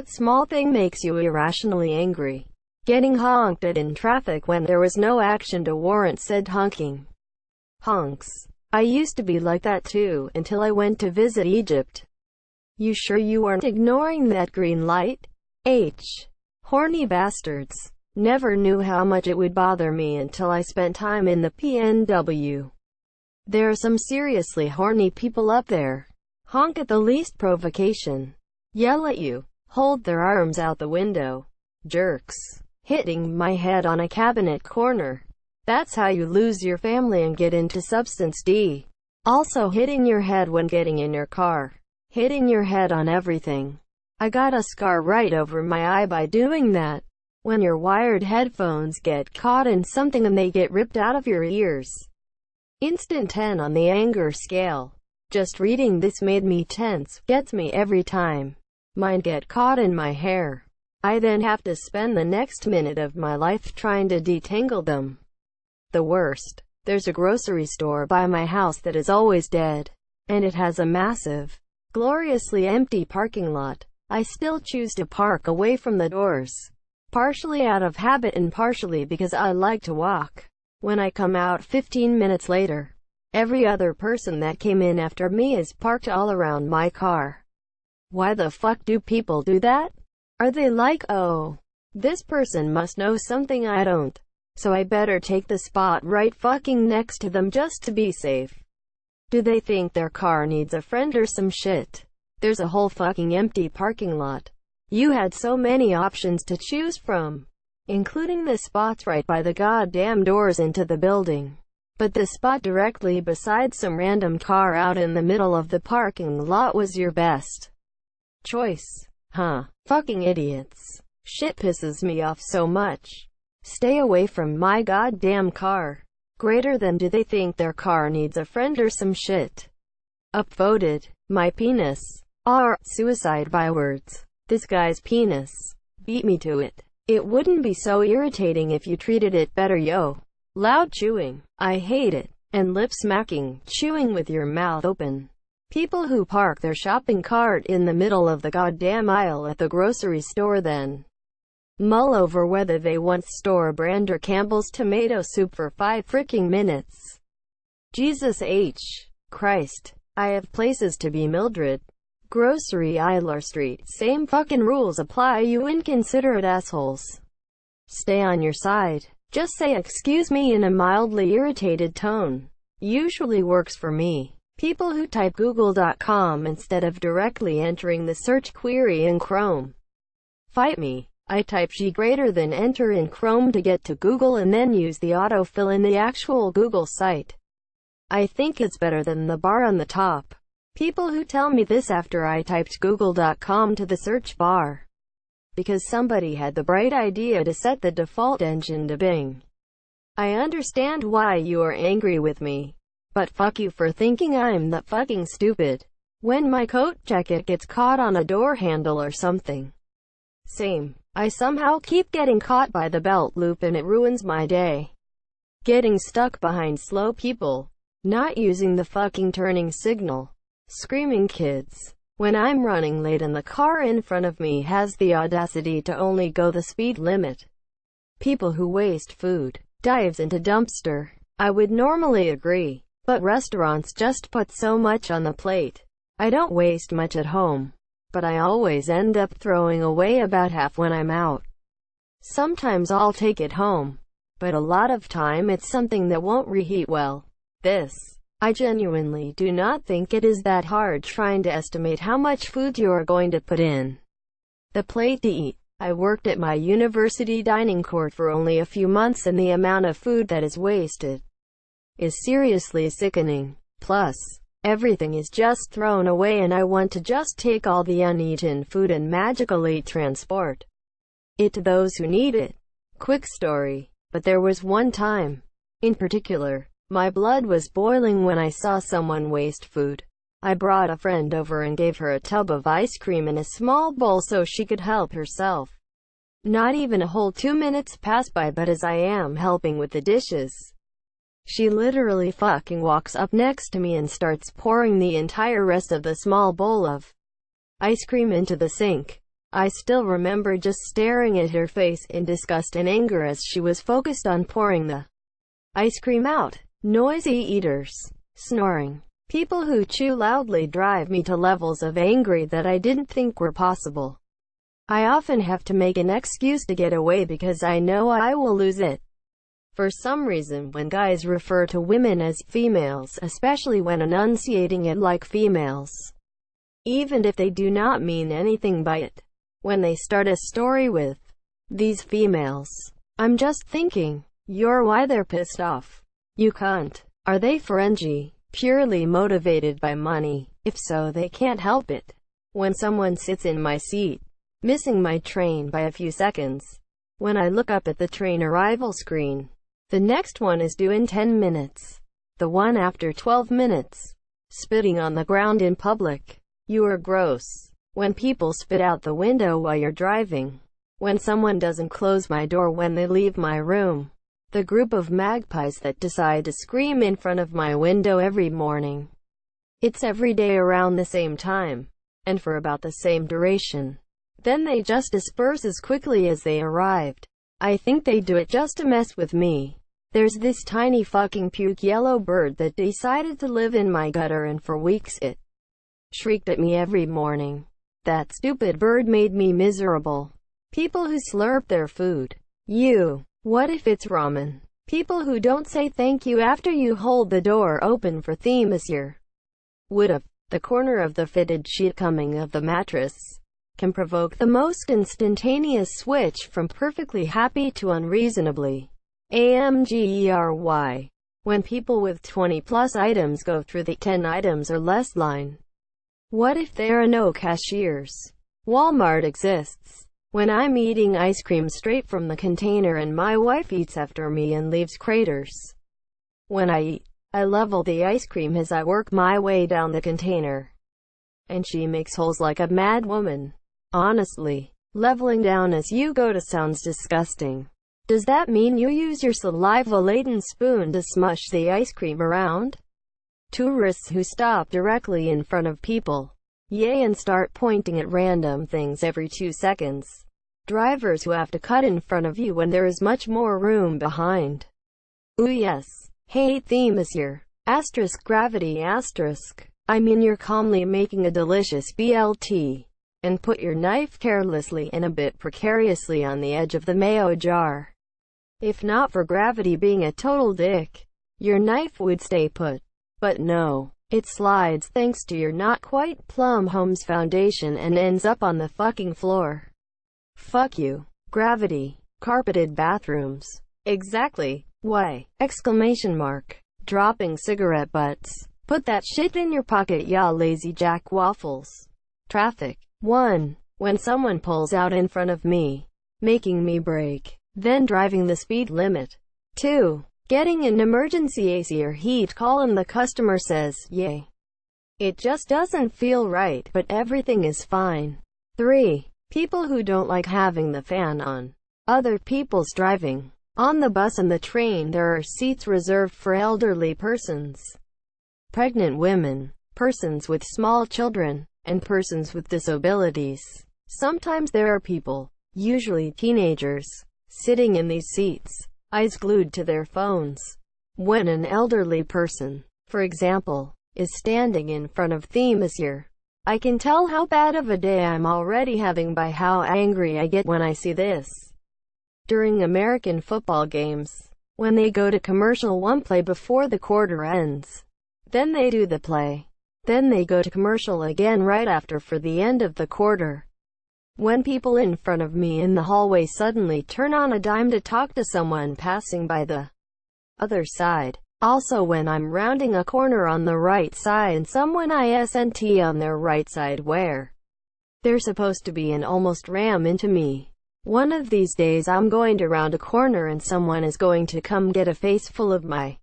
What small thing makes you irrationally angry? Getting honked at in traffic when there was no action to warrant said honking. Honks. I used to be like that too, until I went to visit Egypt. You sure you aren't ignoring that green light? Horny bastards. Never knew how much it would bother me until I spent time in the PNW. There are some seriously horny people up there. Honk at the least provocation. Yell at you. Hold their arms out the window. Jerks. Hitting my head on a cabinet corner. That's how you lose your family and get into substance D. Also hitting your head when getting in your car. Hitting your head on everything. I got a scar right over my eye by doing that. When your wired headphones get caught in something and they get ripped out of your ears. Instant 10 on the anger scale. Just reading this made me tense. Gets me every time. Mine get caught in my hair. I then have to spend the next minute of my life trying to detangle them. The worst. There's a grocery store by my house that is always dead. And it has a massive, gloriously empty parking lot. I still choose to park away from the doors. Partially out of habit and partially because I like to walk. When I come out 15 minutes later, every other person that came in after me is parked all around my car. Why the fuck do people do that? Are they like, oh, this person must know something I don't, so I better take the spot right fucking next to them just to be safe? Do they think their car needs a friend or some shit? There's a whole fucking empty parking lot. You had so many options to choose from, including the spots right by the goddamn doors into the building. But the spot directly beside some random car out in the middle of the parking lot was your best choice. Huh. Fucking idiots. Shit pisses me off so much. Stay away from my goddamn car. Greater than do they think their car needs a friend or some shit? Upvoted. My penis. Suicide bywords. This guy's penis. Beat me to it. It wouldn't be so irritating if you treated it better, yo. Loud chewing. I hate it. And lip smacking. Chewing with your mouth open. People who park their shopping cart in the middle of the goddamn aisle at the grocery store then mull over whether they want store brand or Campbell's tomato soup for 5 freaking minutes. Jesus H. Christ. I have places to be, Mildred. Grocery aisle street. Same fucking rules apply, you inconsiderate assholes. Stay on your side. Just say excuse me in a mildly irritated tone. Usually works for me. People who type google.com instead of directly entering the search query in Chrome. Fight me. I type G greater than enter in Chrome to get to Google and then use the autofill in the actual Google site. I think it's better than the bar on the top. People who tell me this after I typed google.com to the search bar. Because somebody had the bright idea to set the default engine to Bing. I understand why you are angry with me. But fuck you for thinking I'm that fucking stupid. When my coat jacket gets caught on a door handle or something. Same. I somehow keep getting caught by the belt loop and it ruins my day. Getting stuck behind slow people. Not using the fucking turning signal. Screaming kids. When I'm running late and the car in front of me has the audacity to only go the speed limit. People who waste food. Dives into dumpster. I would normally agree. But restaurants just put so much on the plate. I don't waste much at home. But I always end up throwing away about half when I'm out. Sometimes I'll take it home. But a lot of time it's something that won't reheat well. I genuinely do not think it is that hard trying to estimate how much food you are going to put in the plate to eat. I worked at my university dining court for only a few months and the amount of food that is wasted is seriously sickening. Plus, everything is just thrown away and I want to just take all the uneaten food and magically transport it to those who need it. Quick story. But there was one time, in particular, my blood was boiling when I saw someone waste food. I brought a friend over and gave her a tub of ice cream in a small bowl so she could help herself. Not even a whole 2 minutes passed by, but as I am helping with the dishes, she literally fucking walks up next to me and starts pouring the entire rest of the small bowl of ice cream into the sink. I still remember just staring at her face in disgust and anger as she was focused on pouring the ice cream out. Noisy eaters, snoring, people who chew loudly drive me to levels of angry that I didn't think were possible. I often have to make an excuse to get away because I know I will lose it. For some reason, when guys refer to women as females, especially when enunciating it like females, even if they do not mean anything by it, when they start a story with these females, I'm just thinking, you're why they're pissed off. You cunt. Are they fringy, purely motivated by money? If so, they can't help it. When someone sits in my seat, missing my train by a few seconds, when I look up at the train arrival screen, the next one is due in 10 minutes. The one after 12 minutes. Spitting on the ground in public. You are gross. When people spit out the window while you're driving. When someone doesn't close my door when they leave my room. The group of magpies that decide to scream in front of my window every morning. It's every day around the same time, and for about the same duration. Then they just disperse as quickly as they arrived. I think they do it just to mess with me. There's this tiny fucking puke yellow bird that decided to live in my gutter, and for weeks it shrieked at me every morning. That stupid bird made me miserable. People who slurp their food. What if it's ramen? People who don't say thank you after you hold the door open for themasier. Would've. The corner of the fitted sheet coming of the mattress can provoke the most instantaneous switch from perfectly happy to unreasonably angry. When people with 20+ items go through the 10 items or less line. What if there are no cashiers? Walmart exists. When I'm eating ice cream straight from the container and my wife eats after me and leaves craters. When I eat, I level the ice cream as I work my way down the container. And she makes holes like a mad woman. Honestly, leveling down as you go to sounds disgusting. Does that mean you use your saliva-laden spoon to smush the ice cream around? Tourists who stop directly in front of people. And start pointing at random things every 2 seconds. Drivers who have to cut in front of you when there is much more room behind. Ooh yes. Hate themasier. Asterisk gravity asterisk. I mean you're calmly making a delicious BLT. And put your knife carelessly and a bit precariously on the edge of the mayo jar. If not for gravity being a total dick, your knife would stay put. But no. It slides thanks to your not quite plumb home's foundation and ends up on the fucking floor. Fuck you. Gravity. Carpeted bathrooms. Exactly. Why? Exclamation mark. Dropping cigarette butts. Put that shit in your pocket, ya lazy jack waffles. Traffic. 1. When someone pulls out in front of me, making me brake, then driving the speed limit. 2. Getting an emergency AC or heat call and the customer says, yay. It just doesn't feel right, but everything is fine. 3. People who don't like having the fan on. Other people's driving. On the bus and the train there are seats reserved for elderly persons, pregnant women, persons with small children, and persons with disabilities. Sometimes there are people, usually teenagers, sitting in these seats, eyes glued to their phones. When an elderly person, for example, is standing in front of themasier, I can tell how bad of a day I'm already having by how angry I get when I see this. During American football games, when they go to commercial one play before the quarter ends, then they do the play, then they go to commercial again right after for the end of the quarter. When people in front of me in the hallway suddenly turn on a dime to talk to someone passing by the other side. Also when I'm rounding a corner on the right side and someone isn't on their right side where they're supposed to be and almost ram into me. One of these days I'm going to round a corner and someone is going to come get a face full of my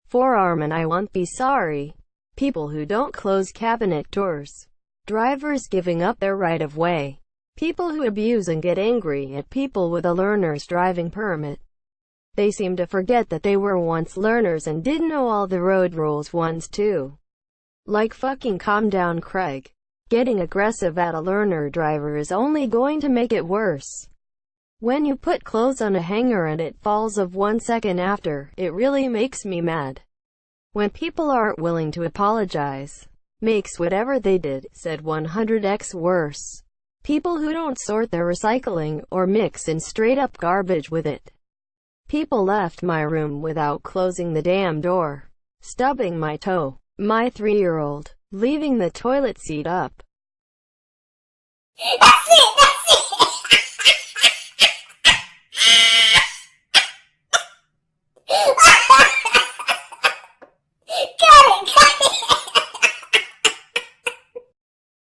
forearm and I won't be sorry. People who don't close cabinet doors. Drivers giving up their right of way. People who abuse and get angry at people with a learner's driving permit. They seem to forget that they were once learners and didn't know all the road rules once too. Like fucking calm down, Craig. Getting aggressive at a learner driver is only going to make it worse. When you put clothes on a hanger and it falls off 1 second after, it really makes me mad. When people aren't willing to apologize, makes whatever they did, said 100x worse. People who don't sort their recycling, or mix in straight-up garbage with it. People left my room without closing the damn door. Stubbing my toe. My 3-year-old. Leaving the toilet seat up. That's it!